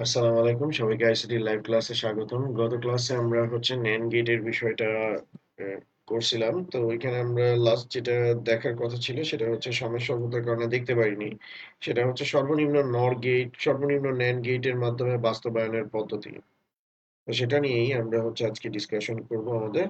আসসালামু আলাইকুম, সবাইকে আইসিটি লাইভ ক্লাসে স্বাগতম। গত ক্লাসে আমরা NAND গেটের বিষয়টা আহ, করছিলাম। তো ওইখানে আমরা লাস্ট যেটা দেখার কথা ছিল সেটা হচ্ছে সময় স্বল্পতার কারণে দেখতে পারিনি। সেটা হচ্ছে সর্বনিম্ন NAND গেটের মাধ্যমে বাস্তবায়নের পদ্ধতি। তো সেটা নিয়েই আমরা আজকে ডিসকাশন করব আমাদের।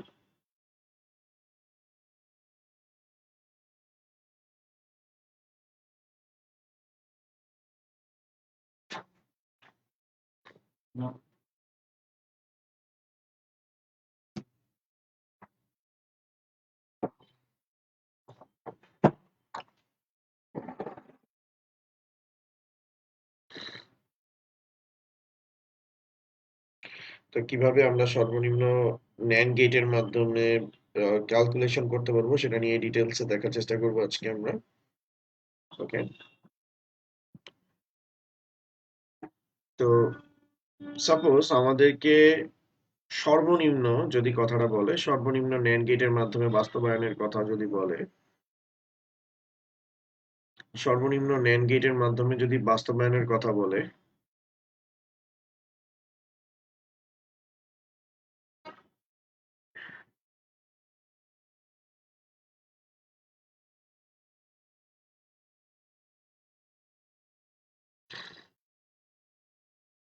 তো কিভাবে আমরা সর্বনিম্ন NAND গেটের মাধ্যমে ক্যালকুলেশন করতে পারবো সেটা নিয়ে ডিটেলসে দেখার চেষ্টা করবো আজকে আমরা। ওকে, তো সাপোজ আমাদেরকে সর্বনিম্ন যদি কথাটা বলে, সর্বনিম্ন NAND গেটের মাধ্যমে বাস্তবায়নের কথা যদি বলে, সর্বনিম্ন NAND গেটের মাধ্যমে যদি বাস্তবায়নের কথা বলে,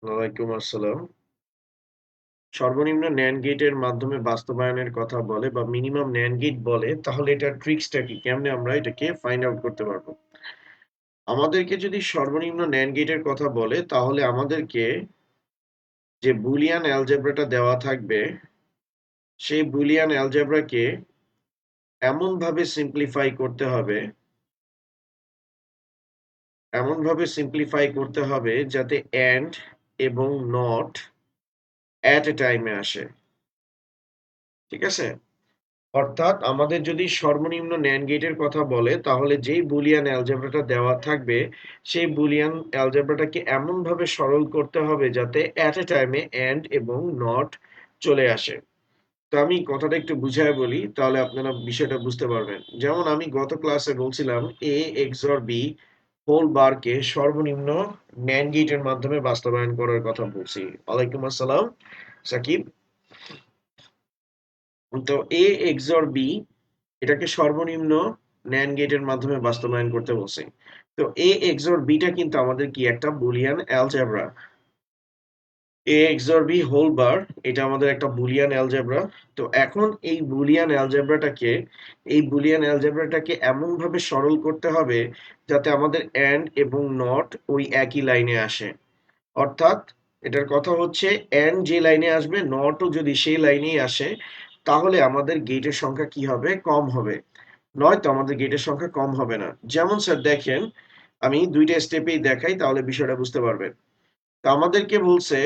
ওয়ালাইকুম আসসালাম। সর্বনিম্ন NAND গেটের মাধ্যমে বাস্তবায়নের কথা বলে বা মিনিমাম NAND গেট বলে, তাহলে এটার ট্রিক্সটা কি, কেমনে আমরা এটাকে ফাইন্ড আউট করতে পারবো? আমাদেরকে যদি সর্বনিম্ন NAND গেটের কথা বলে, তাহলে আমাদেরকে যে বুলিয়ান অ্যালজেব্রাটা দেওয়া থাকবে, সেই বুলিয়ান অ্যালজেব্রাকে এমনভাবে সিম্পলিফাই করতে হবে যাতে অ্যান্ড এবং নট অ্যাট এ টাইমে আসে। ঠিক আছে? অর্থাৎ আমাদের যদি সর্বনিম্ন NAND গেটের কথা বলে, তাহলে যেই বুলিয়ান অ্যালজেব্রাটা দেওয়া থাকবে, সেই বুলিয়ান অ্যালজেব্রাটাকে এমনভাবে সরল করতে হবে যাতে অ্যাট এ টাইমে অ্যান্ড এবং নট চলে আসে। তো আমি কথাটা একটু বুঝায় বলি, তাহলে আপনারা বিষয়টা বুঝতে পারবেন। যেমন আমি গত ক্লাসে বলছিলাম এ এক্সঅর বি হোল বারকে সর্বনিম্ন NAND গেটের মাধ্যমে বাস্তবায়ন করার কথা বলছি। ওয়ালাইকুম আসসালাম সাকিব। তো এ এক্সঅর বি এটাকে সর্বনিম্ন NAND গেটের মাধ্যমে বাস্তবায়ন করতে বলছি। তো এ এক্সঅর বিটা কিন্তু আমাদের কি একটা বুলিয়ান অ্যালজেব্রা। এ এক্সঅর বি হোল বার এটা আমাদের একটা বুলিয়ান অ্যালজেব্রা। তো এখন এই বুলিয়ান অ্যালজেব্রাটাকে এমন ভাবে সরল করতে হবে যাতে আমাদের অ্যান্ড এবং নট ওই একই লাইনে আসে। অর্থাৎ এটার কথা হচ্ছে অ্যান্ড যে লাইনে আসবে, নটও যদি সেই লাইনেই আসে, তাহলে আমাদের গেটের সংখ্যা কি হবে, কম হবে। নয়তো আমাদের গেটের সংখ্যা কম হবে না। যেমন স্যার দেখেন, আমি দুইটা স্টেপেই দেখাই, তাহলে বিষয়টা বুঝতে পারবেন। তো আমাদেরকে বলছে,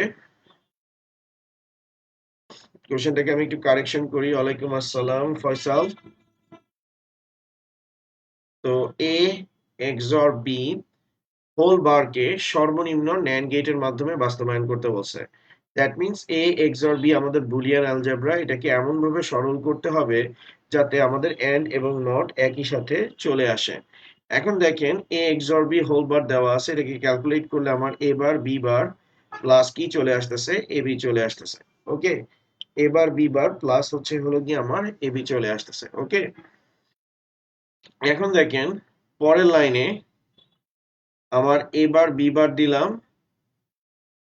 কোশ্চেনটাকে আমি একটু কারেকশন করি। ওয়ালাইকুম আসসালাম ফয়সাল। তো এ এক্সঅর বি হোল বারকে সর্বনিম্ন NAND গেটের মাধ্যমে বাস্তবায়ন করতে বলছে। দ্যাট মিন্স এ এক্সঅর বি আমাদের বুলিয়ান অ্যালজেব্রা, এটাকে এমন ভাবে সরল করতে হবে যাতে আমাদের এন্ড এবং নট একই সাথে চলে আসে। এখন দেখেন এ এক্সঅর বি হোল বার দেওয়া আছে, এটাকে ক্যালকুলেট করলে আমার এ বার বি বার প্লাস কি চলে আসতেছে, এ বি চলে আসতেছে। ওকে, এ বার বি বার প্লাস হচ্ছে হলো কি আমার এ বি চলে আসতেছে। ওকে, এখন দেখেন পরের লাইনে আমার এ বার বি বার দিলাম,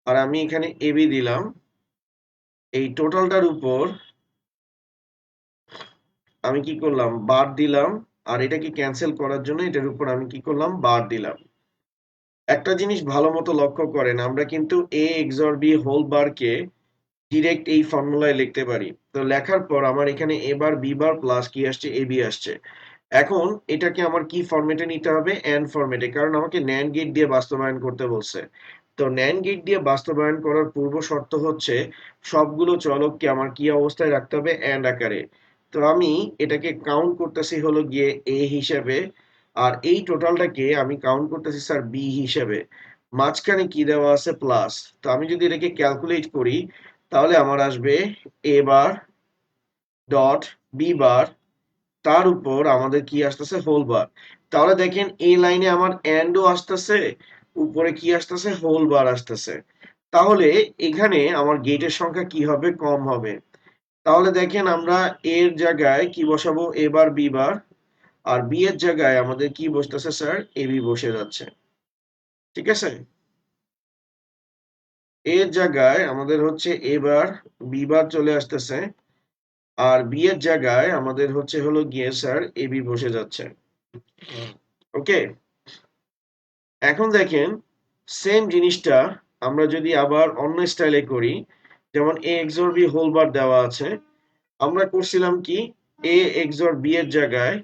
আর আমি এখানে এবি দিলাম। এই টোটালটার উপর আমি কি করলাম, বার দিলাম। আর এটাকে ক্যান্সেল করার জন্য এটার উপর আমি কি করলাম, বার দিলাম। একটা জিনিস ভালো মতো লক্ষ্য করেন, আমরা কিন্তু এ এক্সঅর বি হোল বারকে ডিরেক্ট এই ফর্মুলায় লিখতে পারি। তো লেখার পর আমার এখানে এ বার বি বার প্লাস কি আসছে, এ বি আসছে। এখন এটাকে আমার কি ফরম্যাটে নিতে হবে, এন্ড ফরম্যাটে, কারণ আমাকে ন্যান্ড গেট দিয়ে বাস্তবায়ন করতে বলছে। তো ন্যান্ড গেট দিয়ে বাস্তবায়ন করার পূর্ব শর্ত হচ্ছে সবগুলো চলককে আমার কি অবস্থায় রাখতে হবে, এন্ড আকারে। তো আমি এটাকে কাউন্ট করতেছি হলো গিয়ে এ হিসেবে, আর এই টোটালটাকে আমি কাউন্ট করতেছি স্যার বি হিসেবে। মাঝখানে কি দেওয়া আছে, প্লাস। তো আমি যদি এটাকে ক্যালকুলেট করি, তাহলে আমার আসবে এ বার ডট বি বার, তার উপর আমাদের কি আসতেছে, হোল বার। তাহলে দেখেন এই লাইনে আমার এন্ডও আসতেছে, উপরে কি আসতেছে, হোল বার আসতেছে। তাহলে এখানে আমার গেটের সংখ্যা কি হবে? কম হবে। তাহলে দেখেন আমরা এর জায়গায় কি বসাবো? এ বার বি বার, আর বি এর জায়গায় আমাদের কি বসতেছে স্যার? এ বি বসে যাচ্ছে। ঠিক আছে? এর জায়গায় আমাদের হচ্ছে এ বার বি বার চলে আসতেছে, আর বি এর জায়গায় আমাদের হচ্ছে হলো গিয়ে স্যার এ বি বসে যাচ্ছে। ওকে, এখন দেখেন সেম জিনিসটা আমরা যদি আবার অন্য স্টাইলে করি, যেমন এ এক্সর বি হোল বার দেওয়া আছে, আমরা করছিলাম কি এ এক্সর বি এর জায়গায়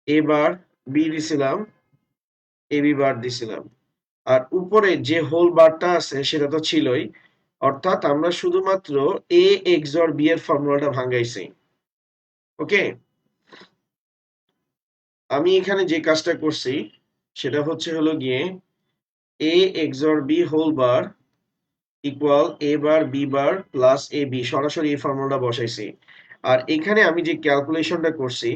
এ বার বি দিছিলাম, এ বি বার দিছিলাম, আর উপরে যে হোল বারটা আছে সেটা তো ছিলই, অর্থাৎ আমরা শুধুমাত্র এ এক্সর বি এর ফর্মুলাটা ভাঙাইছি। ওকে, আমি এখানে যে কাজটা করছি সেটা হচ্ছে হলো গিয়ে A XOR B whole bar equal A bar B bar plus A B, সরাসরি এই ফর্মুলাটা বসাইছি। আর এখানে আমি যে ক্যালকুলেশনটা করছি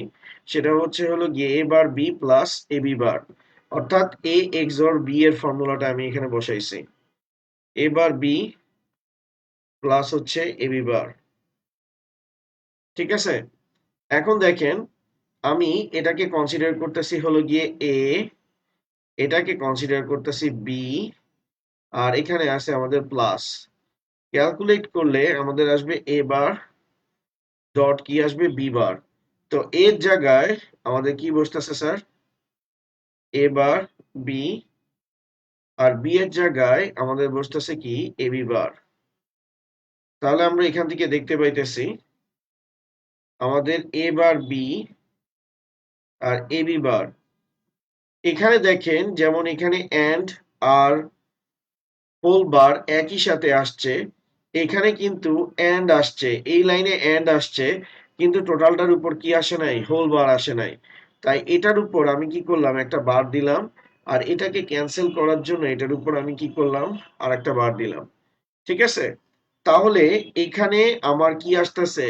সেটা হচ্ছে হলো গিয়ে এ bar B plus A B বার, অর্থাৎ এ এক্সর বি এর ফর্মুলাটা আমি এখানে বসাইছি। এ বার বি প্লাস হচ্ছে এ বি বার। ঠিক আছে, এখন দেখেন আমি এটাকে কনসিডার করতেছি হলো গিয়ে এ, এটাকে কনসিডার করতেছি বি, আর এখানে আছে আমাদের প্লাস। ক্যালকুলেট করলে আমাদের আসবে এ বার ডট কি আসবে বি বার। তো এর জায়গায় আমাদের কি বসতেছে স্যার? এ বার বি, আর বি এর জায়গায় আমাদের বসতেছে কি এ বি বার। তাহলে আমরা এখান থেকে দেখতে পাইতেছি আমাদের এ বার বি আর এ বি বার, এখানে দেখেন যেমন এখানে এন্ড আর হোল বার একই সাথে আসছে, এখানে কিন্তু এন্ড আসছে, এই লাইনে এন্ড আসছে, কিন্তু টোটালটার উপর কি আসে নাই? হোল বার আসে নাই। তাই এটার উপর আমি কি করলাম? একটা বার দিলাম, আর এটাকে ক্যান্সেল করার জন্য এটার উপর আমি কি করলাম? আর একটা বার দিলাম। ঠিক আছে, তাহলে এখানে আমার কি আসতেছে?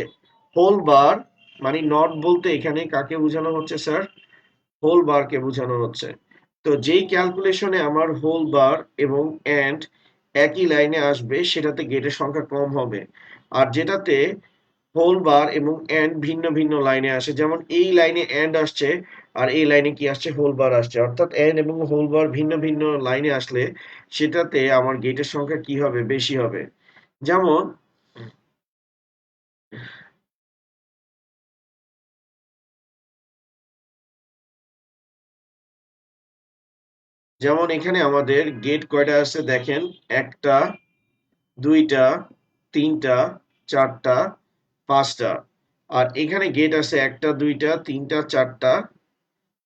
হোল বার, মানে নট বলতে এখানে কাকে বোঝানো হচ্ছে স্যার? হোল বারকে বোঝানো হচ্ছে। তো যেই ক্যালকুলেশনে আমার হোল বার এবং এন্ড একই লাইনে আসবে সেটাতে গেটের সংখ্যা কম হবে, আর যেটাতে হোল বার এবং এন্ড ভিন্ন ভিন্ন লাইনে আসে, যেমন এই লাইনে এন্ড আসছে আর এই লাইনে কি আসছে? হোল বার আসছে, অর্থাৎ এন্ড এবং হোল বার ভিন্ন ভিন্ন লাইনে আসলে সেটাতে আমার গেটের সংখ্যা কি হবে? বেশি হবে। যেমন যেমন এখানে আমাদের গেট কয়টা আছে দেখেন, একটা, দুইটা, তিনটা, চারটা, পাঁচটা, আর এখানে গেট আছে একটা, দুইটা, তিনটা, চারটা,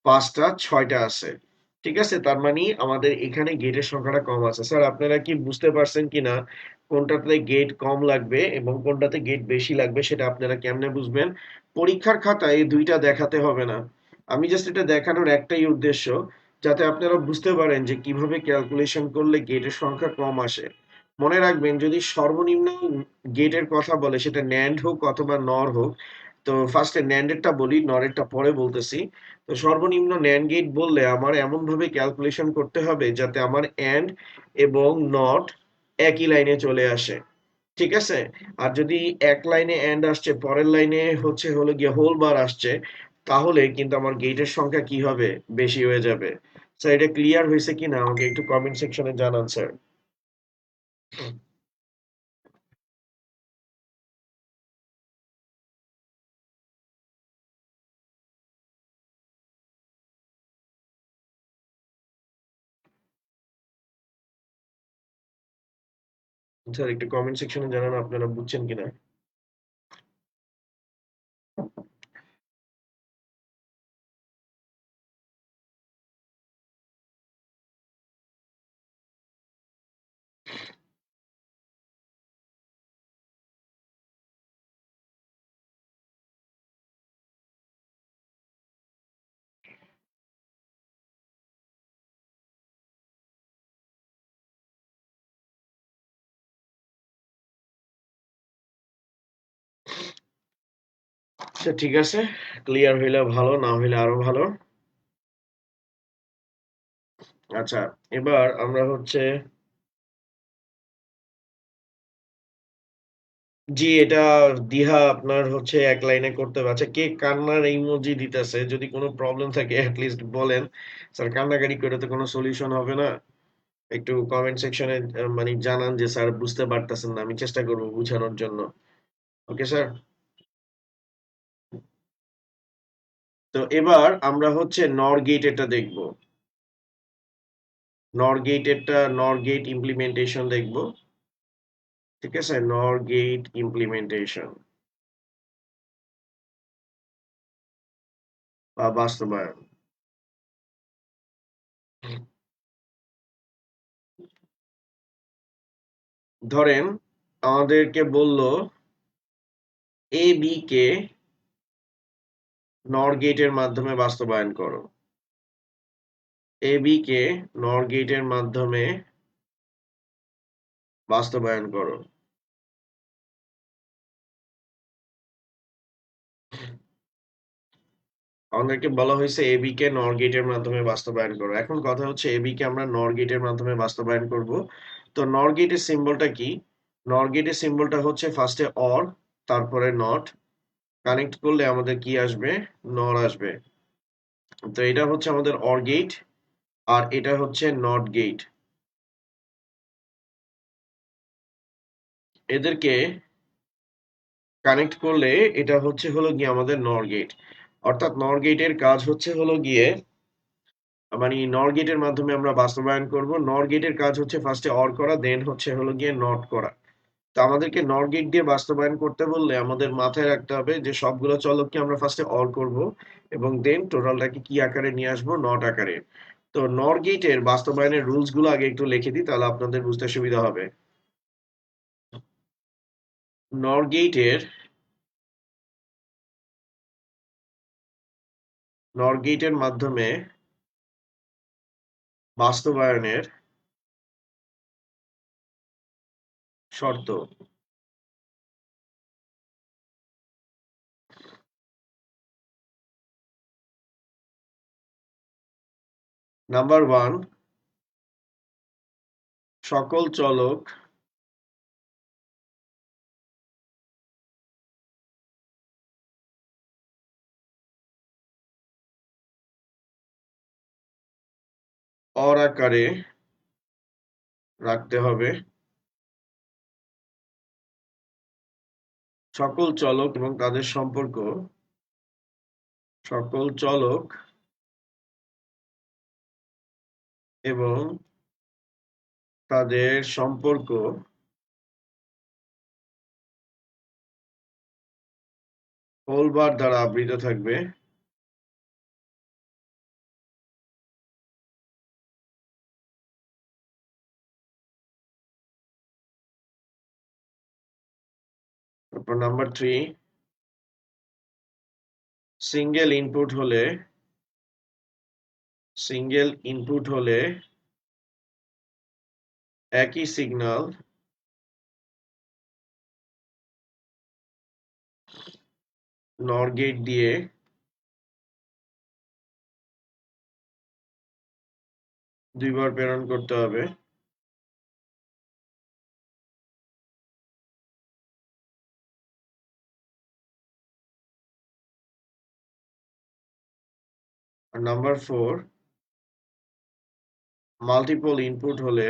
পাঁচটা, ছয়টা আছে। ঠিক আছে, তার মানে আমাদের এখানে গেটের সংখ্যাটা কম আছে। স্যার আপনারা কি বুঝতে পারছেন কিনা কোনটাতে গেট কম লাগবে এবং কোনটাতে গেট বেশি লাগবে? সেটা আপনারা কেমনে বুঝবেন? পরীক্ষার খাতায় এই দুইটা দেখাতে হবে না, আমি জাস্ট এটা দেখানোর একটাই উদ্দেশ্য, যাতে আপনারা বুঝতে পারেন যে কিভাবে ক্যালকুলেশন করলে গেটের সংখ্যা কম আসে। মনে রাখবেন যদি সর্বনিম্ন গেটের কথা বলে সেটা ন্যান্ড হোক অথবা নর হোক, তো ফার্স্টে ন্যান্ডেরটা বলি, নরেরটা পরে বলতেছি। তো সর্বনিম্ন ন্যান্ড গেট বললে আমার এমন ভাবে ক্যালকুলেশন করতে হবে যাতে আমার এন্ড এবং নট একই লাইনে চলে আসে। ঠিক আছে, আর যদি এক লাইনে এন্ড আসছে, পরের লাইনে হচ্ছে হলো গিয়ে হোল বার আসছে, তাহলে কিন্তু আমার গেটের সংখ্যা কি হবে? বেশি হয়ে যাবে। স্যার এটা ক্লিয়ার হয়েছে কিনা আমাকে একটু কমেন্ট সেকশনে জানান স্যার। স্যার একটু কমেন্ট সেকশনে জানান আপনারা বুঝছেন কিনা। আচ্ছা ঠিক আছে, ক্লিয়ার হইলে ভালো, না হইলে আরো ভালো। আচ্ছা, এবার আমরা হচ্ছে জি, এটা দ্বিধা আপনার হচ্ছে এক লাইনে করতে হবে। আচ্ছা, কে কান্নার ইমোজি দিতেছে? যদি কোনো প্রবলেম থাকে এট লিস্ট বলেন। স্যার কান্নাকাটি করে তো কোনো সলিউশন হবে না। একটু কমেন্ট সেকশনে মানে জানান যে স্যার বুঝতে পারতেছেন না। আমি চেষ্টা করব বুঝানোর জন্য। Okay sir? তো এবার আমরা হচ্ছে নর গেট এটা দেখব। নর গেট এরটা নর গেট ইমপ্লিমেন্টেশন দেখব। ঠিক আছে? নর গেট ইমপ্লিমেন্টেশন বা বাস্তবায়ন। ধরেন আমাদেরকে বলল এ বি কে নর গেটের মাধ্যমে বাস্তবায়ন করো। এ বি কে নর গেটের মাধ্যমে বাস্তবায়ন করো। আমাদেরকে বলা হয়েছে এবি কে নর গেটের মাধ্যমে বাস্তবায়ন করো। এখন কথা হচ্ছে এবি কে আমরা নর গেটের মাধ্যমে বাস্তবায়ন করব। তো নর গেটের সিম্বলটা কি? নর গেটের সিম্বলটা হচ্ছে ফার্স্টে অর, তারপরে নট। কানেক্ট করলে আমাদের কি আসবে? নর আসবে। তো এটা হচ্ছে আমাদের অর গেট আর এটা হচ্ছে নট গেট। এদেরকে কানেক্ট করলে এটা হচ্ছে হলো গিয়ে আমাদের নর গেট। অর্থাৎ নর গেটের কাজ হচ্ছে হলো গিয়ে মানে নর গেটের মাধ্যমে আমরা বাস্তবায়ন করব। নর গেটের কাজ হচ্ছে ফার্স্টে অর করা, দেন হচ্ছে হলো গিয়ে নট করা। তো আমাদেরকে নর গেট দিয়ে বাস্তবায়ন করতে বললে আমাদের মাথায় রাখতে হবে যে সবগুলো চলককে আমরা ফার্স্টে অর করব এবং দেন টোটালটাকে কি আকারে নিয়ে আসবো? নট আকারে। তো নর গেটের বাস্তবায়নের রুলস গুলো আগে একটু লিখে দিই, তাহলে আপনাদের বুঝতে সুবিধা হবে। নর গেটের নর গেটের মাধ্যমে বাস্তবায়নের শর্ত। নাম্বার ওয়ান, সকল চলক অর আকারে রাখতে হবে। সকল চলক এবং তাদের সম্পর্ক, সকল চলক এবং তাদের সম্পর্ক হোল বার দ্বারা আবৃত থাকবে। তারপর নাম্বার থ্রি, সিঙ্গেল ইনপুট হলে সিঙ্গেল ইনপুট হলে একই সিগন্যাল নর গেট দিয়ে দুইবার প্রেরণ করতে হবে। আর নাম্বার ফোর, মাল্টিপল ইনপুট হলে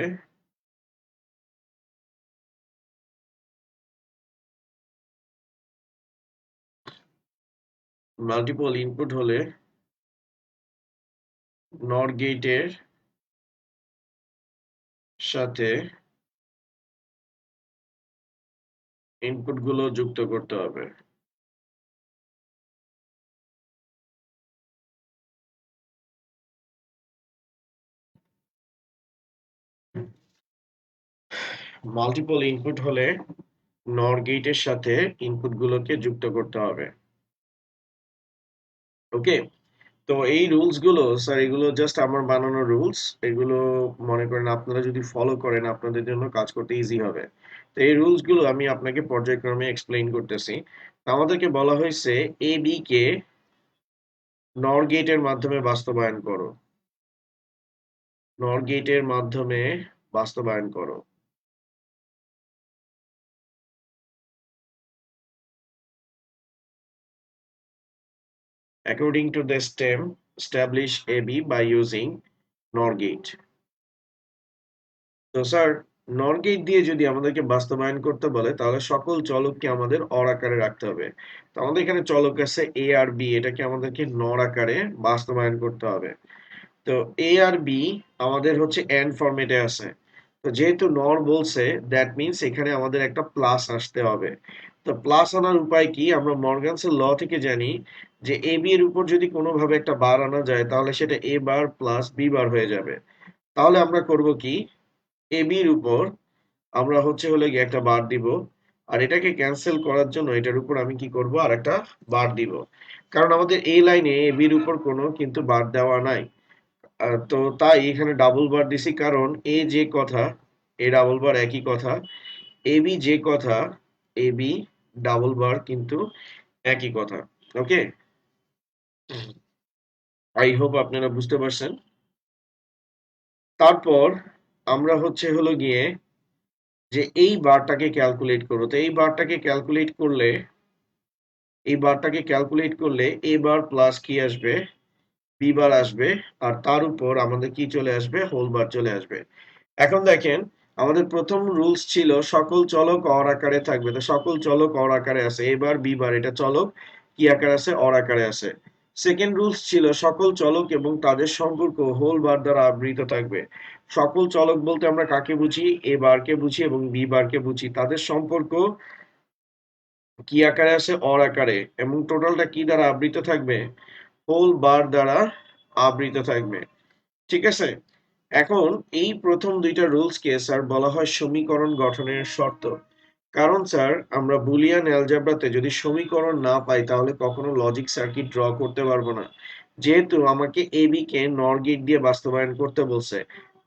মাল্টিপল ইনপুট হলে নর গেটের সাথে ইনপুট গুলো যুক্ত করতে হবে। মাল্টিপল ইনপুট হলে নর গেটের সাথে ইনপুট গুলোকে যুক্ত করতে হবে। ওকে? তো এই রুলস গুলো স্যার, এগুলো জাস্ট আমার বানানো রুলস। এগুলো মনে করেন আপনারা যদি ফলো করেন আপনাদের জন্য কাজ করতে ইজি হবে। তো এই রুলস গুলো আমি আপনাকে পর্যায়ক্রমে এক্সপ্লেইন করতেছি। তো আমাদেরকে বলা হয়েছে এ বি কে নর গেটের মাধ্যমে বাস্তবায়ন করো। নর গেটের মাধ্যমে বাস্তবায়ন করো। according to the stem establish AB by using NOR gate. তো স্যার, নর গেট দিয়ে যদি আমাদেরকে বাস্তবায়ন করতে বলে তাহলে সকল চলককে আমাদের অর আকারে রাখতে হবে। তো আমাদের এখানে চলক আছে এ আর বি, এটাকে আমাদেরকে নর আকারে বাস্তবায়ন করতে হবে। তো এ আর বি আমাদের হচ্ছে এন্ড ফরম্যাটে আছে। তো যেহেতু নর বলছে, দ্যাট মিন্স এখানে আমাদের একটা প্লাস আসতে হবে। তো প্লাস আনার উপায় কি? আমরা মর্গানসের ল থেকে জানি যে এ বি এর উপর যদি কোনোভাবে একটা বার আনা যায় তাহলে সেটা এ বার প্লাস বি বার হয়ে যাবে। তাহলে আমরা করব কি, এ বির উপর আমরা হচ্ছে হলে গিয়ে একটা বার দিব, আর এটাকে ক্যান্সেল করার জন্য এটার উপর আমি কি করব, আর একটা বার দিব। কারণ আমাদের এই লাইনে এ বির উপর কোনো কিন্তু বার দেওয়া নাই। তো তাই এখানে ডাবল বার দিছি, কারণ এ যে কথা এ ডাবল বার একই কথা, এ বি যে কথা এ বি ডাবল বার কিন্তু একই কথা। ওকে, আই হোপ আপনারা বুঝতে পারছেন। তারপর আমরা হচ্ছে হলো গিয়ে যে এই বারটাকে ক্যালকুলেট করবো। তো এই বারটাকে ক্যালকুলেট করলে এ বার প্লাস কি আসবে, বি বার আসবে, আর তার উপর আমাদের কি চলে আসবে, হোল বার চলে আসবে। এখন দেখেন, আমাদের প্রথম রুলস ছিল সকল চলক অর আকারে থাকবে। তো সকল চলক অর আকারে আছে, এ বার বি বার এটা চলক কি আকারে আছে, অর আকারে আছে। সেকেন্ড রুলস ছিল সকল চলক এবং তাদের সম্পর্ক হোল বার দ্বারা আবৃত থাকবে। সকল চলক বলতে আমরা কাকে বুঝি, এ বারকে বুঝি এবং বি বারকে বুঝি, তাদের সম্পর্ক কি আকারে আছে, অর আকারে, এবং টোটালটা কি দ্বারা আবৃত থাকবে, হোল বার দ্বারা আবৃত থাকবে। ঠিক আছে, এখন এই প্রথম দুইটা রুলস কে স্যার বলা হয় সমীকরণ গঠনের শর্ত। কারণ স্যার, আমরা বুলিয়ান অ্যালজেব্রাতে যদি সমীকরণ না পাই তাহলে কখনো লজিক সার্কিট ড্র করতে পারবো না। যেহেতু আমাকে এবি কে নর গেট দিয়ে বাস্তবায়ন করতে বলছে,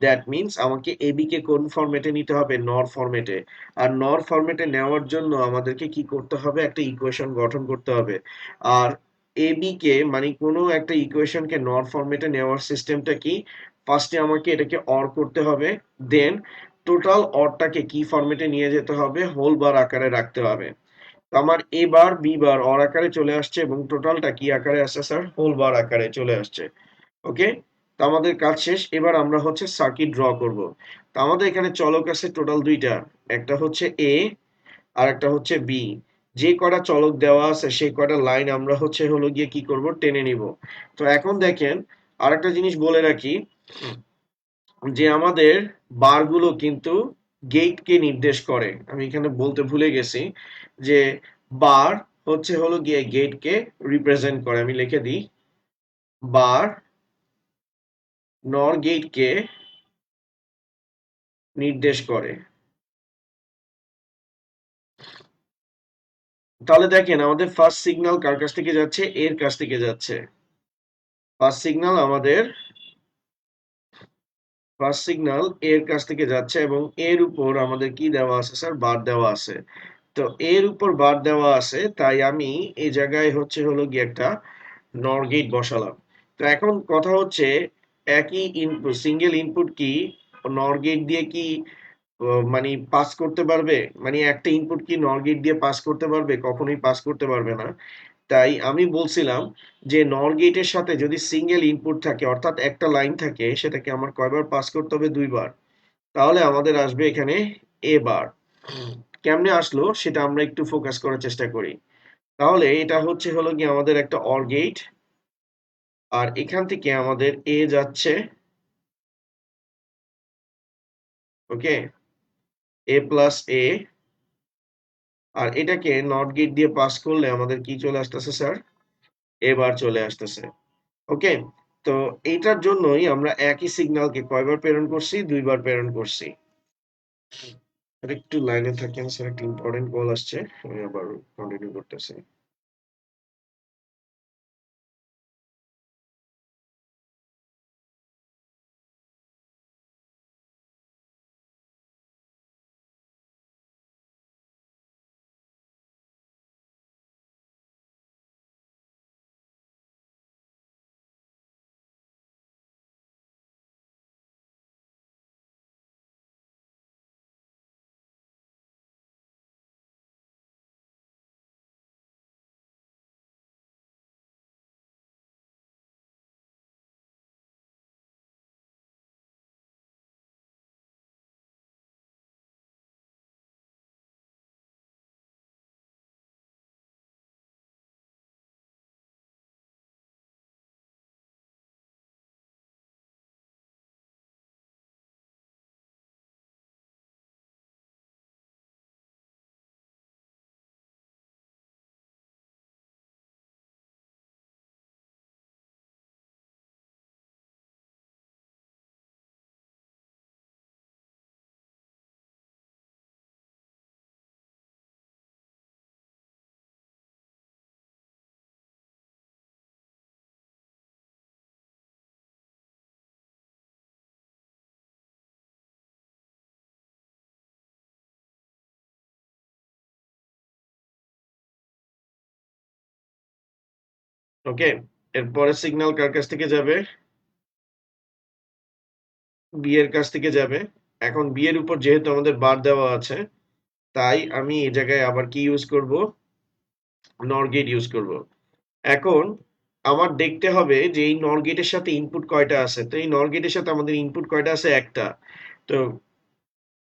দ্যাট মিন্স আমাকে এবি কে কোন ফরম্যাটে নিতে হবে, নর ফরম্যাটে। আর নর ফরম্যাটে নেওয়ার জন্য আমাদেরকে কি করতে হবে, একটা ইকুয়েশন গঠন করতে হবে। আর এবি কে মানে কোনো একটা ইকুয়েশনকে নর ফরম্যাটে নেওয়ার সিস্টেমটা কি, ফার্স্টে আমাকে এটাকে অর করতে হবে, দেন টোটাল অরটাকে কি ফরম্যাটে নিয়ে যেতে হবে, হোল বার আকারে রাখতে হবে। তো আমার এ বার বি বার অর আকারে চলে আসছে এবং টোটালটা কি আকারে আসছে স্যার, হোল বার আকারে চলে আসছে। ওকে, তো আমাদের কাজ শেষ। এবার আমরা হচ্ছে সার্কিট ড্র করব। তো আমাদের এখানে চলক আছে টোটাল দুইটা, একটা হচ্ছে এ আর একটা হচ্ছে বি। যে কয়টা চলক দেওয়া আছে সেই কয়টা লাইন আমরা হচ্ছে হলো গিয়ে কি করব, টেনে নিব। তো এখন দেখেন, আরেকটা জিনিস বলে রাখি যে আমাদের বারগুলো কিন্তু গেটকে নির্দেশ করে। আমি এখানে বলতে ভুলে গেছি যে বার হচ্ছে হলো গিয়ে গেটকে রিপ্রেজেন্ট করে। আমি লিখে দিই, বার নর গেটকে নির্দেশ করে। তাহলে দেখেন, আমাদের ফার্স্ট সিগন্যাল কার কাছ থেকে যাচ্ছে, এর কাছ থেকে যাচ্ছে। ফার্স্ট সিগন্যাল আমাদের ফার্স্ট সিগন্যাল এর কাছ থেকে যাচ্ছে এবং এর উপর আমাদের কি দেওয়া আছে স্যার, বার দেওয়া আছে। তো এর উপর বার দেওয়া আছে, তাই আমি এই জায়গায় হচ্ছে হলো গিয়ে একটা নর গেট বসালাম। তো এখন কথা হচ্ছে, একই ইনপুট সিঙ্গেল ইনপুট কি নর গেট দিয়ে কি মানে পাস করতে পারবে, মানে একটা ইনপুট কি নর গেট দিয়ে পাস করতে পারবে, কখনোই পাস করতে পারবে না। তাই আমি বলছিলাম যে নর গেটের সাথে যদি সিঙ্গেল ইনপুট থাকে অর্থাৎ একটা লাইন থাকে, সেটাকে আমার কয়বার পাস করতে হবে, দুইবার। তাহলে আমাদের আসবে এখানে এ বার। কেমনে আসলো সেটা আমরা একটু ফোকাস করার চেষ্টা করি। তাহলে এটা হচ্ছে হলো গিয়ে আমাদের একটা অর গেট, আর এখান থেকে আমাদের এ যাচ্ছে, ওকে, এ প্লাস এ, আর এটাকে নট গেট দিয়ে পাস করলে আমাদের কি চলে আসতেছে স্যার, এবার চলে আসতেছে। ওকে, তো এইটার জন্যই আমরা একই সিগন্যালকে কয়বার প্রেরণ করছি, দুইবার প্রেরণ করছি। আর একটু লাইনে থাকেন স্যার, একটা ইম্পর্টেন্ট কল আসছে, আমি আবার কন্টিনিউ করতেছি। ওকে, এরপরে সিগন্যাল কার কাছ থেকে যাবে? বি এর কাছ থেকে যাবে। এখন বি এর উপর যেহেতু আমাদের বার দেওয়া আছে, তাই আমি এই জায়গায় আবার কি ইউজ করব? নর গেট ইউজ করব। এখন আমার দেখতে হবে যে এই নর গেটের সাথে ইনপুট কয়টা আছে। তো এই নর গেটের সাথে আমাদের ইনপুট কয়টা আছে? একটা। তো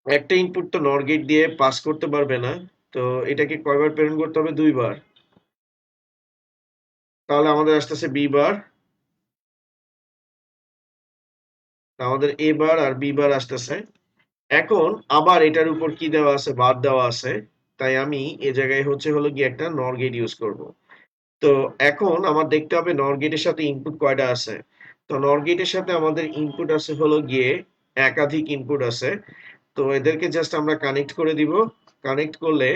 একটা ইনপুট তো নর গেট দিয়ে পাস করতে পারবে না। তো এটাকে কয়বার প্রেরণ করতে হবে? ২ বার। তাহলে আমাদের আসতেছে বি বার, আমাদের এ বার আর বি বার আসতেছে। এখন আবার এটার উপর কি দেওয়া আছে? বার দেওয়া আছে। তাই আমি এ জায়গায় হচ্ছে হলো গিয়ে একটা নর গেট ইউজ করব। তো এখন আমার দেখতে হবে নর গেটের সাথে ইনপুট কয়টা আছে। তো নর গেটের সাথে আমাদের ইনপুট আছে হলো গিয়ে একাধিক ইনপুট আছে। তো এদেরকে জাস্ট আমরা কানেক্ট করে দিব। কানেক্ট করলে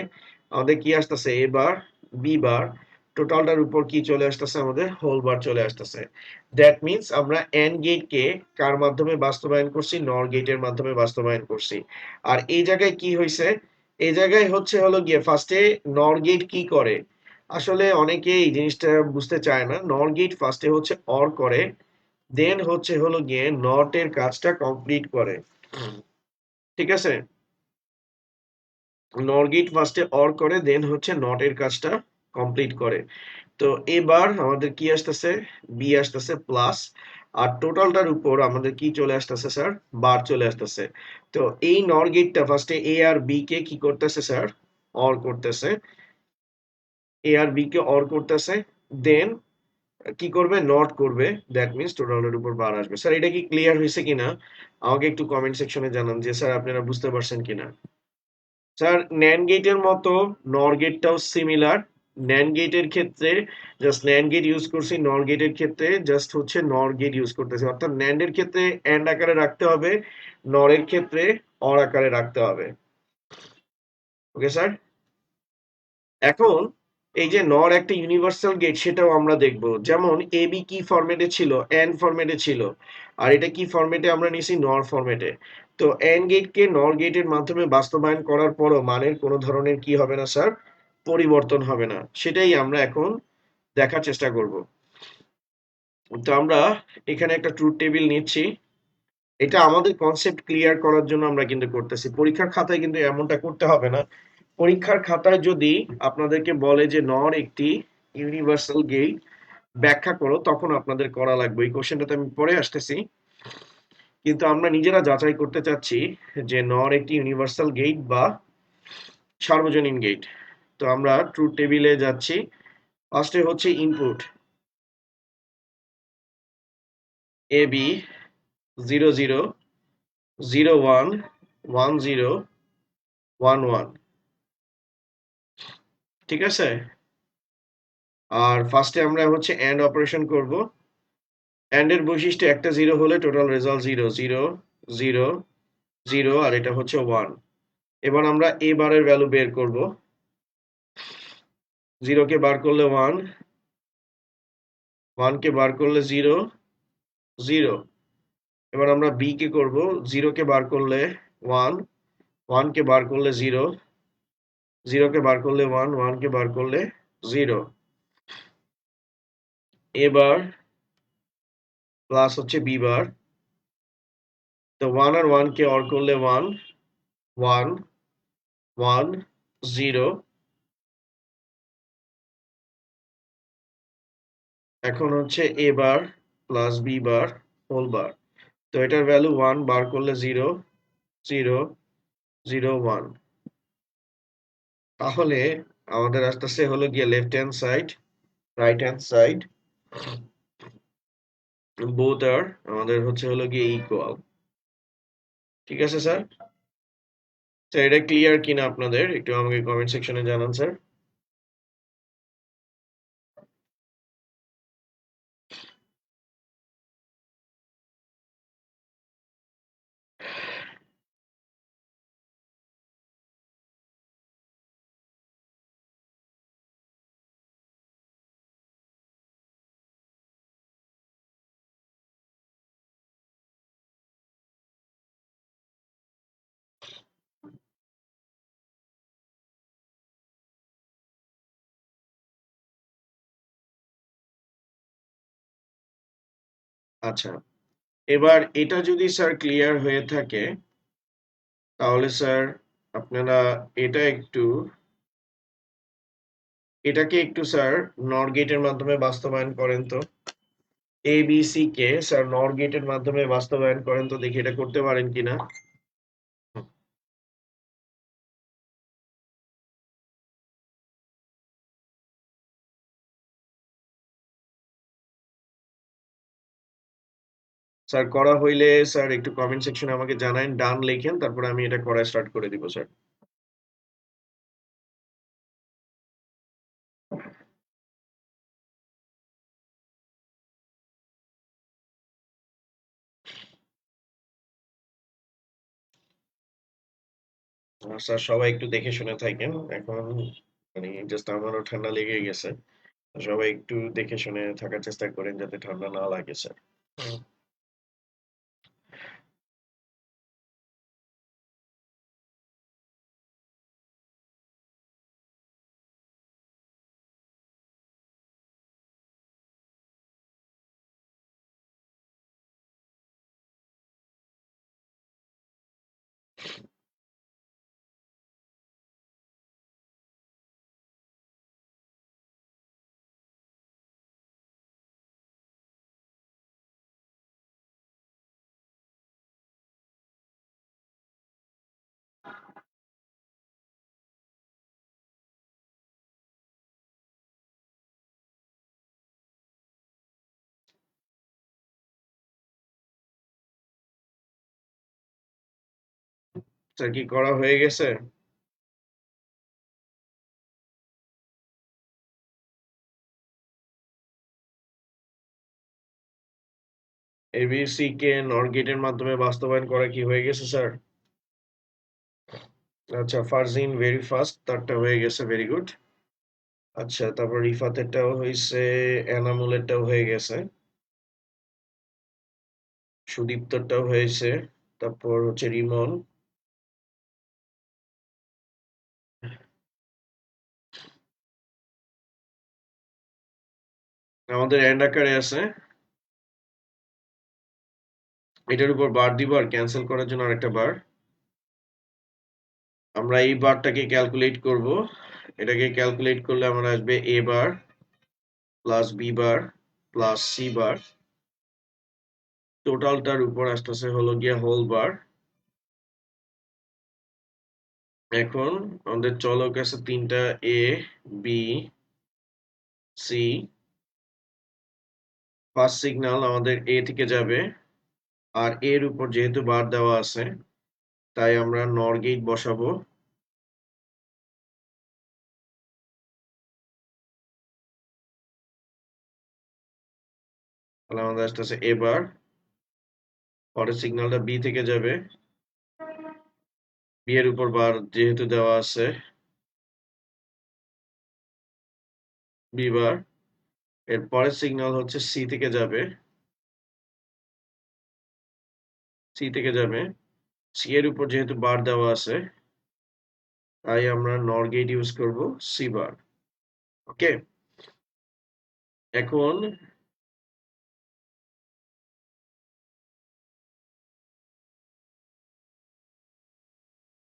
আমাদের কি আসতেছে? এ বার, বি বার, টোটালটার উপর কি চলে আসতেছে? আমাদের হোল বার চলে আসতেছে। দ্যাট মিন্স আমরা এন্ড গেটকে কার মাধ্যমে বাস্তবায়ন করছি? নর গেটের মাধ্যমে বাস্তবায়ন করছি। আর এই জায়গায় কি হয়েছে? এই জায়গায় হচ্ছে হলো গিয়ে ফার্স্টে নর গেট কি করে? আসলে অনেকে এই জিনিসটা বুঝতে চায় না। নর গেট ফার্স্টে হচ্ছে অর করে, দেন হচ্ছে হলো গিয়ে নট এর কাজটা কমপ্লিট করে। ঠিক আছে? নরগেট ফার্স্টে অর করে, দেন হচ্ছে নট এর কাজটা কমপ্লিট করে। তো এবার আমাদের কি আসতেছে? বি আসতেছে প্লাস, আর টোটালটার উপর আমাদের কি চলে আসতেছে স্যার? বার চলে আসতেছে। তো এই নর গেটটা ফার্স্টে এ আর বি কে কি করতেছে স্যার? অর করতেছে। এ আর বি কে অর করতেছে, দেন কি করবে? নট করবে। দ্যাট মিন্স টোটালের উপর বার আসবে। স্যার এটা কি ক্লিয়ার হয়েছে কিনা? আমাকে একটু কমেন্ট সেকশনে জানান যে স্যার আপনারা বুঝতে পারছেন কিনা। স্যার ন্যান্ড গেটের মতো নর গেটটাও সিমিলার। ন্যান্ড গেটের ক্ষেত্রে জাস্ট ন্যান্ড গেট ইউজ করছি, নর গেটের ক্ষেত্রে জাস্ট হচ্ছে নর গেট ইউজ করতেছি। অর্থাৎ ন্যান্ডের ক্ষেত্রে এন্ড আকারে রাখতে হবে, নরের ক্ষেত্রে অর আকারে রাখতে হবে। Okay sir? এখন এই যে নর একটা ইউনিভার্সাল গেট সেটাও আমরা দেখব। যেমন এবি কি ফরম্যাটে ছিল? এন্ড ফরম্যাটে ছিল। আর এটা কি ফরম্যাটে আমরা নিছি? নর ফরম্যাটে। তো এন্ড গেটকে নর গেটের মাধ্যমে বাস্তবায়ন করার পরও মানের কোনো ধরনের কি হবে না স্যার? পরিবর্তন হবে না। সেটাই আমরা এখন দেখার চেষ্টা করব। তো আমরা এখানে একটা ট্রুথ টেবিল নিচ্ছি। এটা আমাদের কনসেপ্ট ক্লিয়ার করার জন্য আমরা কিন্তু করতেছি। পরীক্ষার খাতায় কিন্তু এমনটা করতে হবে না। পরীক্ষার খাতায় যদি আপনাদেরকে বলে যে নর একটি ইউনিভার্সাল গেট ব্যাখ্যা করো, তখন আপনাদের করা লাগবে। এই কোশ্চেনটাতে আমি পরে আসতেছি। কিন্তু আমরা নিজেরা যাচাই করতে চাচ্ছি যে নর একটি ইউনিভার্সাল গেট বা সার্বজনীন গেট। তো আমরা ট্রুথ টেবিলে যাচ্ছি। ফার্স্টে হচ্ছে ইনপুট এ বি 00 01 10 11। ঠিক আছে? আর ফার্স্টে আমরা হচ্ছে এন্ড অপারেশন করব। এন্ড এর বৈশিষ্ট্য একটা জিরো হলে total result zero, zero, zero, zero, আর এটা হচ্ছে ওয়ান। এবার আমরা এ বারের ভ্যালু বের করব। জিরো কে বার করলে ওয়ান, ওয়ান কে বার করলে জিরো, জিরো। এবার আমরা বি কে করব। জিরো কে বার করলে ওয়ান, ওয়ান কে বার করলে জিরো, জিরো কে বার করলে ওয়ান, ওয়ান কে বার করলে জিরো। এবার প্লাস হচ্ছে বি বার। তো ওয়ান আর ওয়ান কে অর করলে ওয়ান, ওয়ান, ওয়ান, জিরো। এখন হচ্ছে A bar plus B bar whole bar. তো এটার ভ্যালু ওয়ান, বার করলে জিরো, জিরো, জিরো, ওয়ান। তাহলে আমাদের আসতেছে হলো গিয়ে left hand side, right hand side, both আর আমাদের হচ্ছে হলো গিয়ে ইকুয়াল। ঠিক আছে স্যার? স্যার এটা ক্লিয়ার কিনা আপনাদের একটু আমাকে কমেন্ট সেকশনে জানান স্যার। আচ্ছা, এবার এটা যদি স্যার ক্লিয়ার হয়ে থাকে তাহলে স্যার আপনারা এটা একটু এটাকে একটু স্যার নর গেটের মাধ্যমে বাস্তবায়ন করেন তো। A B C K sir নর গেটের মাধ্যমে বাস্তবায়ন করেন তো, দেখি এটা করতে পারেন কিনা। স্যার করা হইলে স্যার একটু কমেন্ট সেকশনে আমাকে জানান, ডান লেখেন, তারপরে আমি এটা করা স্টার্ট করে দিব স্যার। আর স্যার সবাই একটু দেখে শুনে থাকেন এখন, মানে জাস্ট আমারও ঠান্ডা লেগে গেছে। সবাই একটু দেখে শুনে থাকার চেষ্টা করেন যাতে ঠান্ডা না লাগে স্যার। স্যার কি করা হয়ে গেছে? এবিসি কে নর গেটের মাধ্যমে বাস্তবায়ন করা কি হয়ে গেছে স্যার? আচ্ছা, ফারজিন ভেরি ফাস্ট, তারটা হয়ে গেছে, ভেরি গুড। আচ্ছা, তারপর রিফাতেরটাও হয়েছে, এনামুলেরটাও হয়ে গেছে, সুদীপ্তরটাও হয়েছে, তারপর হচ্ছে রিমন। আমাদের এন্ড আকারে আছে, এটার উপর বার দিব আর ক্যান্সেল করার জন্য আরেকটা বার। আমরা এই বারটাকে ক্যালকুলেট করব, এটাকে ক্যালকুলেট করলে আমরা আসবে A bar plus B bar plus C bar, টোটালটার উপর আসতেছে হলো গিয়া হোল বার। এখন আমাদের চলক আছে তিনটা, A B C. First signal আমাদের এ থেকে যাবে, আর এর উপর যেহেতু বার দেওয়া আছে তাই আমরা নর গেট বসাবো। তাহলে আমাদের আসতেছে এ বার, পরের সিগন্যালটা বি থেকে যাবে, বি এর উপর বার যেহেতু দেওয়া আছে বি বার, এর পরের সিগন্যাল হচ্ছে সি থেকে যাবে, সি থেকে যাবে, সি এর উপর যেহেতু বার দেওয়া আছে তাই আমরা নর গেট ইউজ করব সি বার। ওকে, এখন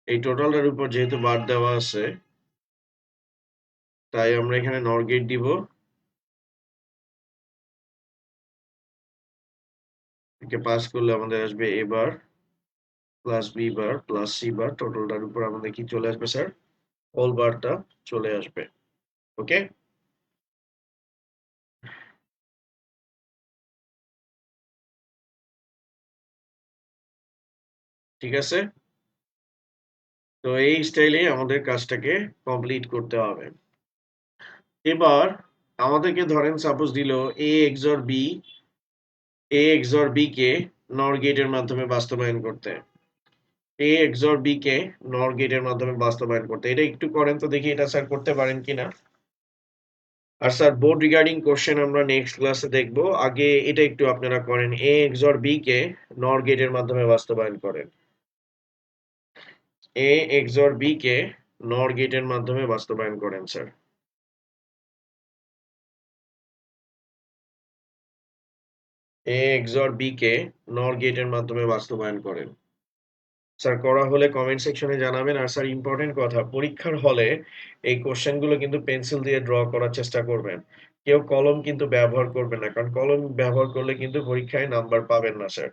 এই টোটালটার উপর যেহেতু বার দেওয়া আছে তাই আমরা এখানে নর গেট দিব, একে পাস করলে আমাদের আসবে A bar plus B bar plus C bar, টোটালটার উপর আমাদের কি চলে আসবে স্যার? হোল বারটা চলে আসবে। ওকে, ঠিক আছে। তো এই স্টাইলে আমাদের কাজটাকে কমপ্লিট করতে হবে। এবার আমাদেরকে ধরেন সাপোজ দিল এ এক্সর বি, এ এক্সর বি কে নর গেটের মাধ্যমে বাস্তবায়ন করতে, এ এক্সর বি কে নর গেটের মাধ্যমে বাস্তবায়ন করতে, এটা একটু করেন তো দেখি এটা স্যার করতে পারেন কিনা। আর স্যার বোর্ড রিগার্ডিং কোশ্চেন আমরা নেক্সট ক্লাসে দেখব, আগে এটা একটু আপনারা করেন, এ এক্সর বি কে নর গেটের মাধ্যমে বাস্তবায়ন করেন, এ এক্সর বি কে নর গেটের মাধ্যমে বাস্তবায়ন করেন স্যার। এ এক্সর বি কে নর গেটের মাধ্যমে বাস্তবায়ন করেন। স্যার করা হলে কমেন্ট সেকশনে জানাবেন। আর স্যার ইম্পর্টেন্ট কথা, পরীক্ষার হলে এই কোশ্চেন গুলো কিন্তু পেন্সিল দিয়ে ড্র করার চেষ্টা করবেন। কেউ কলম কিন্তু ব্যবহার করবেন না, কারণ কলম ব্যবহার করলে কিন্তু পরীক্ষায় নাম্বার পাবেন না স্যার।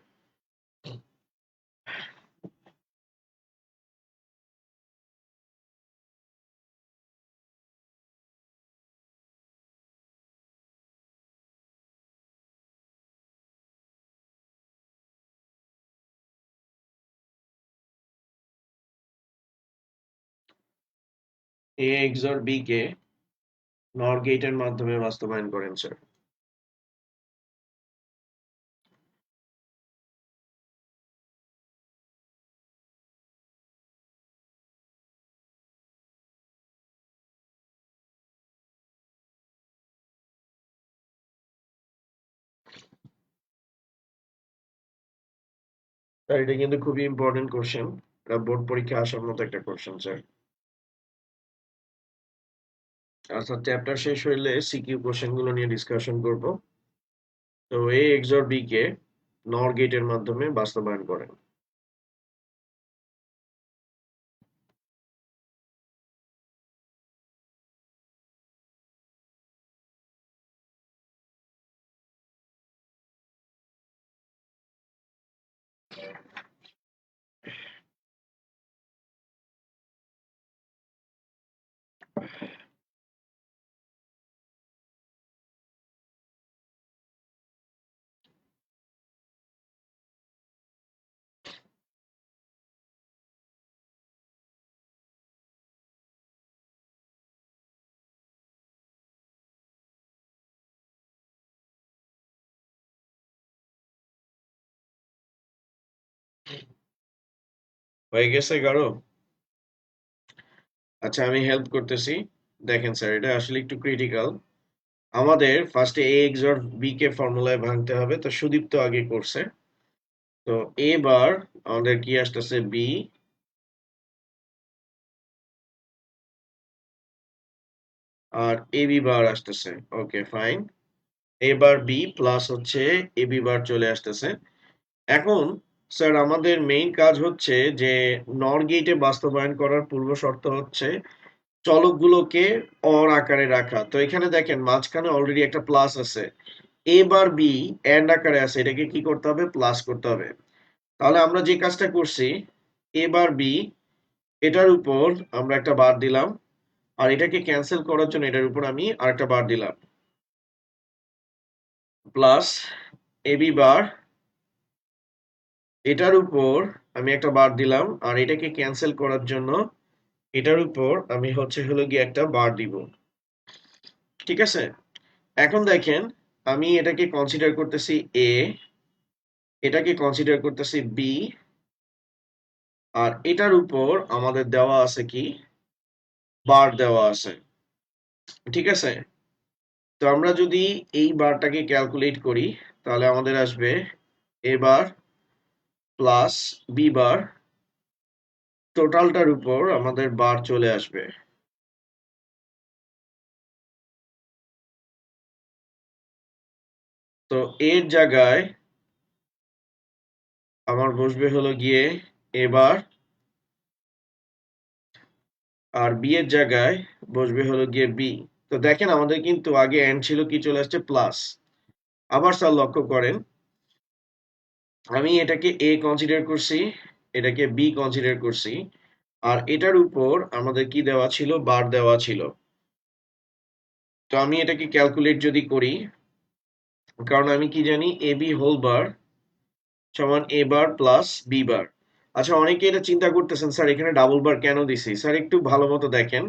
এ এক্সর বি কে নর গেটের মাধ্যমে বাস্তবায়ন করেন স্যার। স্যার এটা কিন্তু খুবই ইম্পর্টেন্ট কোশ্চেন, এটা বোর্ড পরীক্ষা আসার মতো একটা কোশ্চেন স্যার। আচ্ছা, চ্যাপ্টার শেষ হইলে সিকিউ কোশ্চেন গুলো নিয়ে ডিসকাশন করব। তো এ এক্সর বি কে নর গেটের মাধ্যমে বাস্তবায়ন করেন। হয়ে গেছে কারো? আচ্ছা, আমি হেল্প করতেছি। দেখেন স্যার, এটা আসলে একটু ক্রিটিক্যাল। আমাদের ফার্স্টে এ এক্সর বি কে ফর্মুলায় ভাঙতে হবে, তো সুদীপ্ত আগে করছে। তো এ বার আমাদের কি আসতেছে, বি, আর এ বি বার আসতেছে। Okay fine. A bar B plus হচ্ছে এ বি বার চলে আসতেছে। এখন স্যার আমাদের মেইন কাজ হচ্ছে যে নর গেটে বাস্তবায়ন করার পূর্ব শর্ত হচ্ছে চলকগুলোকে অর আকারে রাখা। তো এখানে দেখেন মাঝখানে অলরেডি একটা প্লাস আছে। এ বার বি এন্ড আকারে আছে, এটাকে কি করতে হবে, প্লাস করতে হবে। তাহলে আমরা যে কাজটা করছি, এ বার বি, এটার উপর আমরা একটা বার দিলাম, আর এটাকে ক্যান্সেল করার জন্য এটার উপর আমি আরেকটা বার দিলাম, প্লাস এ বি বার, এটার উপর আমি একটা বার দিলাম, আর এটাকে ক্যান্সেল করার জন্য এটার উপর আমি হলো গিয়ে একটা বার দিব। ঠিক আছে? এখন দেখেন, আমি এটাকে কনসিডার করতেছি এ, এটাকে কনসিডার করতেছি বি, আর এটার উপর আমাদের দেওয়া আছে কি, বার দেওয়া আছে। ঠিক আছে? তো আমরা যদি এই বারটাকে ক্যালকুলেট করি, তাহলে আমাদের আসবে এ বার প্লাস বি বার, টোটালটার উপর আমাদের বার চলে আসবে। তো এর জায়গায় আমার বসবে হলো গিয়ে এ বার, আর বি এর জায়গায় বসবে হলো গিয়ে বি। তো দেখেন আমাদের কিন্তু আগে এন্ড ছিল, কি চলে আসছে, প্লাস। আবার স্যার লক্ষ্য করেন, আমি এটাকে এ কনসিডার করছি, এটাকে বি কনসিডার করছি, আর এটার উপর আমাদের কি দেওয়া ছিল, বার দেওয়া ছিল। তো আমি এটাকে ক্যালকুলেট যদি করি, কারণ আমি কি জানি, এ বি হোল বার সমান এ বার প্লাস বি বার। আচ্ছা, অনেকে এটা চিন্তা করতেছেন, স্যার এখানে ডাবল বার কেন দিছি। স্যার একটু ভালো মতো দেখেন,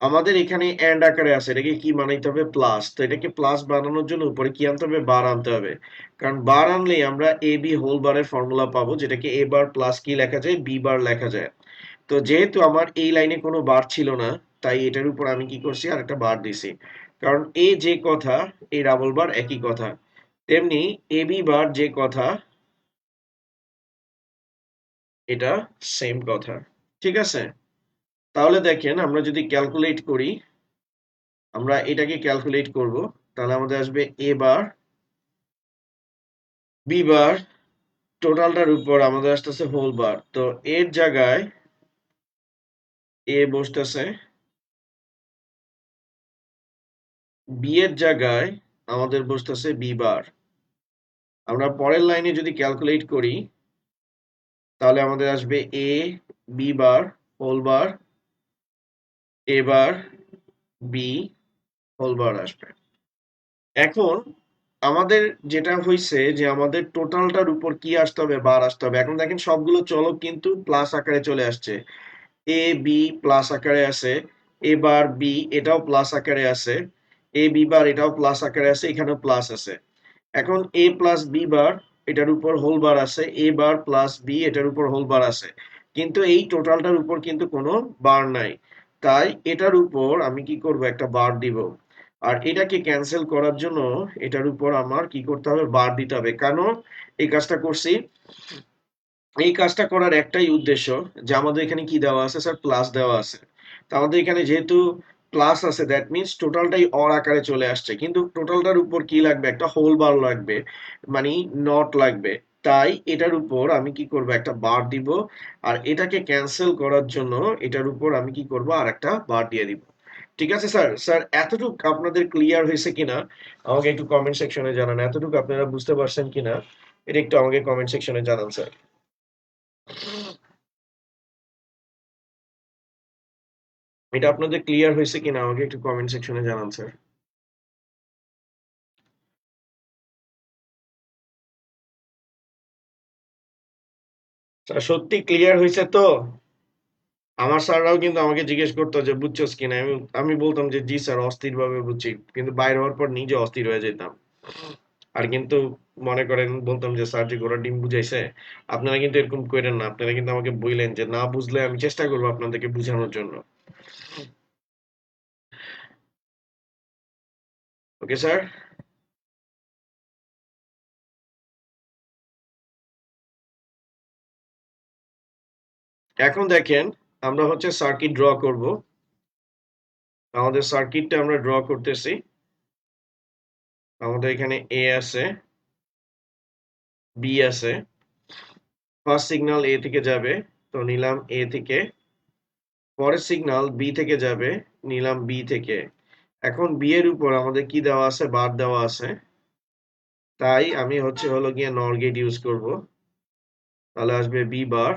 আমাদের এখানে এন্ড আকারে আছে, এটাকে কি বানাইতে হবে, প্লাস। তো এটাকে প্লাস বানানোর জন্য উপরে কি আনতে হবে, বার আনতে হবে। কারণ বার আনলেই আমরা এ বি হোল বারের ফর্মুলা পাবো, যেটাকে এ বার প্লাস কি লেখা যায়, বি বার লেখা যায়। তো যেহেতু আমার এই লাইনে কোনো বার ছিল না, তাই এটার উপর আমি কি করছি, আর একটা বার দিছি। কারণ এ যে কথা, এই ডাবল বার একই কথা, তেমনি এ বি বার যে কথা, এটা সেম কথা। ঠিক আছে? তাহলে দেখেন, আমরা যদি ক্যালকুলেট করি, আমরা এটাকে ক্যালকুলেট করব, তাহলে আমাদের আসবে এ বার বি বার টোটালটার উপর আমাদের আসতেছে হোল বার, তো এর জায়গায় এ বসতেছে, বি এর জায়গায় আমাদের বসতেছে বি বার। আমরা পরের লাইনে যদি ক্যালকুলেট করি তাহলে আমাদের আসবে এ B bar whole bar, A bar B whole বার আসবে। এখন আমাদের যেটা হইছে যে আমাদের টোটালটার উপর কি আসতে হবে, বার আসতে হবে। এখন দেখেন সবগুলো চলক কিন্তু প্লাস আকারে চলে আসছে, এ বি প্লাস আকারে আছে, এ বার বি এটাও প্লাস আকারে আছে, এ বি বার এটাও প্লাস আকারে আছে, এখানেও প্লাস আছে। এখন এ প্লাস বি বার এটার উপর হোল বার আছে, এ বার প্লাস বি এটার উপর হোল বার আছে, কিন্তু এই টোটালটার উপর কিন্তু কোনো বার নাই। তাই এটার উপর আমি কি করব, একটা বার দিব। আর এটাকে ক্যান্সেল করার জন্য এটার উপর আমার কি করতে হবে, বার দিতে হবে। কেন এই কাজটা করছি, এই কাজটা করার একটাই উদ্দেশ্য যে আমাদের এখানে কি দেওয়া আছে স্যার, প্লাস দেওয়া আছে। তো আমাদের এখানে যেহেতু প্লাস আছে দ্যাট মিন্স টোটালটাই অর আকারে চলে আসছে, কিন্তু টোটালটার উপর কি লাগবে, একটা হোল বার লাগবে, মানে নট লাগবে। তাই এটার উপর আমি কি করব, একটা বার দিব। আর এটাকে ক্যান্সেল করার জন্য এটার উপর আমি কি করব, আর একটা বার দিয়ে দিব। ঠিক আছে স্যার, স্যার এতটুকু আপনাদের ক্লিয়ার হয়েছে কিনা আমাকে একটু কমেন্ট সেকশনে জানান, এতটুকু আপনারা বুঝতে পারছেন কিনা এটা একটু আমাকে কমেন্ট সেকশনে জানান স্যার। এটা আপনাদের ক্লিয়ার হয়েছে কিনা আমাকে একটু কমেন্ট সেকশনে জানান স্যার। স্যার সত্যি ক্লিয়ার হয়েছে তো? আমার স্যাররাও কিন্তু আমাকে জিজ্ঞেস করতো যে বুঝছস কিনা, আমি আমি বলতাম যে জি স্যার অস্থির ভাবে বুঝছি, কিন্তু বাইরে হওয়ার পর নিজে অস্থির হয়ে যেতাম। আর কিন্তু মনে করেন বলতাম যে স্যার যে ঘোড়া ডিম বুঝাইছে। আপনারা কিন্তু এরকম করেন না, আপনারা কিন্তু আমাকে বললেন যে না বুঝলে আমি চেষ্টা করবো আপনাদেরকে বোঝানোর জন্য। Okay sir. এখন দেখেন আমরা হচ্ছে সার্কিট ড্র করব। আমাদের সার্কিটটা আমরা ড্র করতেছি। আমাদের এখানে এ আছে, বি আছে, ফার্স্ট সিগন্যাল এ থেকে যাবে, তো নিলাম এ থেকে। পরের সিগন্যাল বি থেকে যাবে, নিলাম বি থেকে। এখন বি এর উপর আমাদের কি দেওয়া আছে, বার দেওয়া আছে। তাই আমি হচ্ছে হলো গিয়ে নর গেট ইউজ করব। তাহলে আসবে বি বার,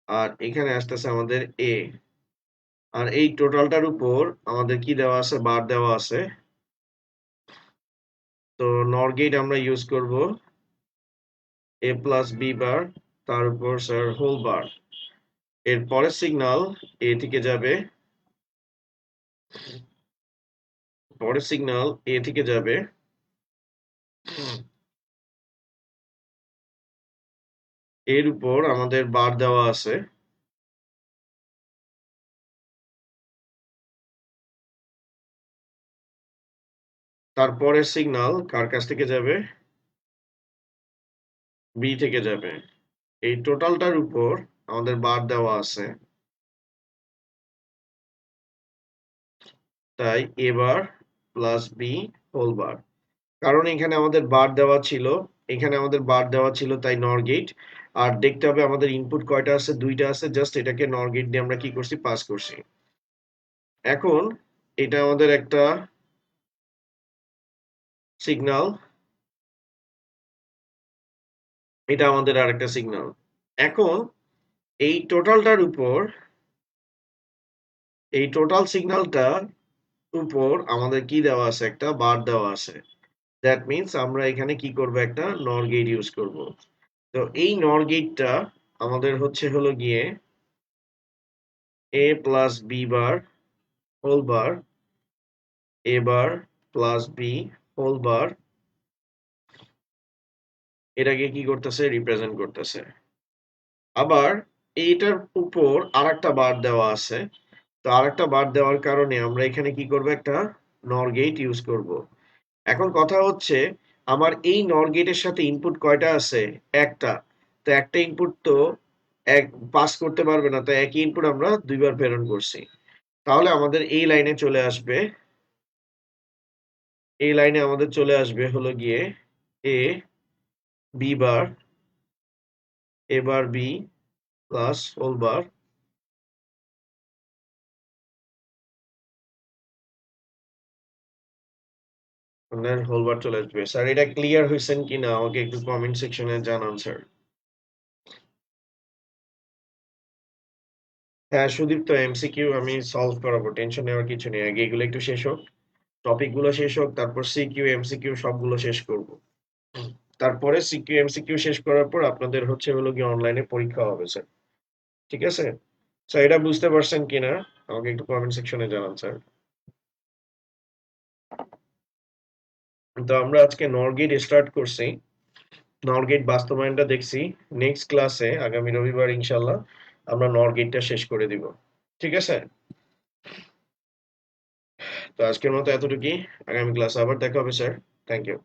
আর এখানে আসতেছে আমাদের এ। আর এই টোটালটার উপর আমাদের কি দেওয়া আছে, বার দেওয়া আছে। তো নর গেট আমরা ইউজ করব এ প্লাস বি বার, তার উপর স্যার হোল বার। এর পরের সিগন্যাল এ থেকে যাবে, পরের সিগন্যাল এ থেকে যাবে, এর উপর আমাদের বার দেওয়া আছে। তারপরের সিগন্যাল কার কাছ থেকে যাবে, বি থেকে যাবে। এই টোটালটার উপর আমাদের বার দেওয়া আছে, তাই এ বার প্লাস বি হোল বার। কারণ এখানে আমাদের বার দেওয়া ছিল, এখানে আমাদের বার দেওয়া ছিল, তাই নর গেট। আর দেখতে হবে আমাদের ইনপুট কয়টা আছে, দুইটা আছে, জাস্ট এটাকে নর গেট দিয়ে আমরা কি করছি, পাস করছি। এখন এটা আমাদের একটা সিগন্যাল, এটা আমাদের আরেকটা সিগন্যাল। এখন এই টোটালটার উপর, এই টোটাল সিগন্যালটার উপর আমাদের কি দেওয়া আছে, একটা বার দেওয়া আছে। দ্যাট মিন্স আমরা এখানে কি করব, একটা নর গেট ইউজ করব। তো এই নর গেটটা আমাদের হচ্ছে হলো গিয়ে A plus B bar whole bar, A bar plus B whole bar, এটাকে কি করতেছে, রিপ্রেজেন্ট করতেছে। আবার এইটার উপর আরেকটা বার দেওয়া আছে। তো আরেকটা বার দেওয়ার কারণে আমরা এখানে কি করব, একটা নর গেট ইউজ করব। এখন কথা হচ্ছে আমার এই নর গেটের সাথে ইনপুট কয়টা আছে, একটা। তো একটা ইনপুট তো এক পাস করতে পারবে না, তাই একই ইনপুট আমরা দুইবার প্রেরণ করছি। তাহলে আমাদের এই লাইনে চলে আসবে, এই লাইনে আমাদের চলে আসবে হলো গিয়ে A B bar A bar B plus whole bar আপনার হোল বার চলে আসবে। স্যার এটা ক্লিয়ার হয়েছেন কিনা আমাকে একটু কমেন্ট সেকশনে জানান স্যার। হ্যাঁ সুদীপ্ত, এমসিকিউ আমি সলভ করাবো, টেনশন নেওয়ার কিছু নেই। আগে এগুলো একটু শেষ হোক, টপিক গুলো শেষ হোক, তারপর সিকিউ এমসিকিউ সবগুলো শেষ করব। তারপরে সিকিউ এমসিকিউ শেষ করার পর আপনাদের হচ্ছে হলো গিয়ে অনলাইনে পরীক্ষা হবে স্যার। ঠিক আছে স্যার, এটা বুঝতে পারছেন কিনা আমাকে একটু কমেন্ট সেকশনে জানান স্যার। তো আমরা আজকে নর গেট স্টার্ট করছি, নর গেট বাস্তবায়নটা দেখছি। নেক্সট ক্লাসে আগামী রবিবার ইনশাল্লাহ আমরা নর গেটটা শেষ করে দিব। ঠিক আছে, তো আজকের মতো এতটুকুই। আগামী ক্লাসে আবার দেখা হবে স্যার। Thank you.